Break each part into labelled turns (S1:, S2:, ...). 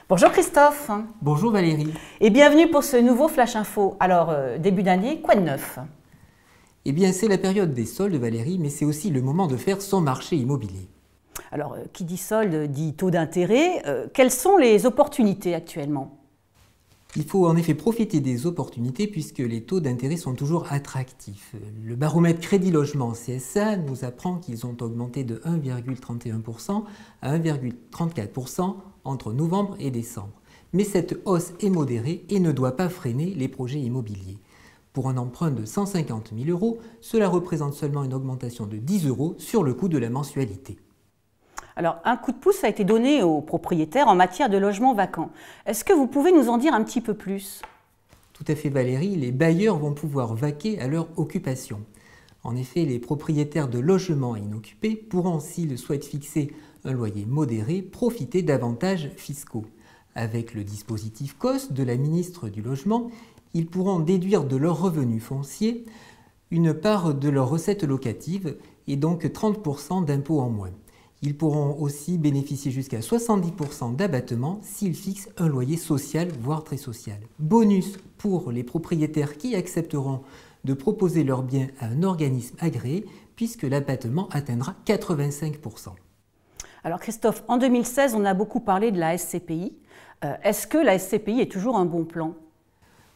S1: Bonjour Christophe.
S2: Bonjour Valérie.
S1: Et bienvenue pour ce nouveau Flash Info. Alors, début d'année, quoi de neuf?
S2: Eh bien, c'est la période des soldes, Valérie, mais c'est aussi le moment de faire son marché immobilier.
S1: Alors, qui dit solde dit taux d'intérêt. Quelles sont les opportunités actuellement?
S2: Il faut en effet profiter des opportunités puisque les taux d'intérêt sont toujours attractifs. Le baromètre Crédit Logement CSA nous apprend qu'ils ont augmenté de 1,31% à 1,34% entre novembre et décembre. Mais cette hausse est modérée et ne doit pas freiner les projets immobiliers. Pour un emprunt de 150 000 €, cela représente seulement une augmentation de 10 € sur le coût de la mensualité.
S1: Alors, un coup de pouce a été donné aux propriétaires en matière de logements vacants. Est-ce que vous pouvez nous en dire un petit peu plus?
S2: Tout à fait Valérie, les bailleurs vont pouvoir vaquer à leur occupation. En effet, les propriétaires de logements inoccupés pourront, s'ils souhaitent fixer un loyer modéré, profiter d'avantages fiscaux. Avec le dispositif COS de la ministre du Logement, ils pourront déduire de leurs revenus fonciers une part de leurs recettes locatives et donc 30% d'impôts en moins. Ils pourront aussi bénéficier jusqu'à 70% d'abattement s'ils fixent un loyer social, voire très social. Bonus pour les propriétaires qui accepteront de proposer leurs biens à un organisme agréé, puisque l'abattement atteindra 85%.
S1: Alors Christophe, en 2016, on a beaucoup parlé de la SCPI. Est-ce que la SCPI est toujours un bon plan?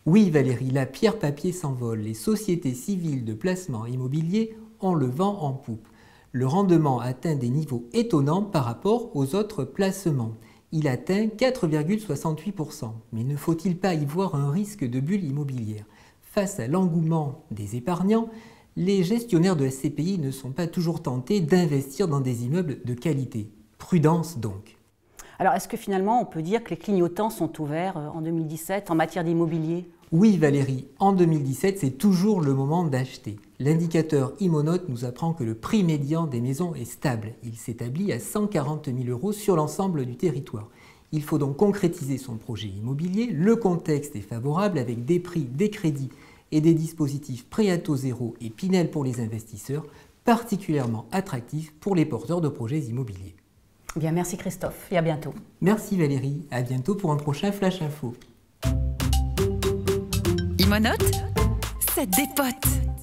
S2: Oui Valérie, la pierre papier s'envole. Les sociétés civiles de placement immobilier ont le vent en poupe. Le rendement atteint des niveaux étonnants par rapport aux autres placements. Il atteint 4,68%. Mais ne faut-il pas y voir un risque de bulle immobilière? Face à l'engouement des épargnants, les gestionnaires de SCPI ne sont pas toujours tentés d'investir dans des immeubles de qualité. Prudence donc.
S1: Alors, est-ce que finalement, on peut dire que les clignotants sont ouverts en 2017 en matière d'immobilier?
S2: Oui Valérie, en 2017, c'est toujours le moment d'acheter. L'indicateur Immonote nous apprend que le prix médian des maisons est stable. Il s'établit à 140 000 € sur l'ensemble du territoire. Il faut donc concrétiser son projet immobilier. Le contexte est favorable avec des prix, des crédits et des dispositifs prêts à taux zéro et Pinel pour les investisseurs, particulièrement attractifs pour les porteurs de projets immobiliers.
S1: Bien, merci Christophe et à bientôt.
S2: Merci Valérie, à bientôt pour un prochain Flash Info.
S3: Immonote, ça dépote.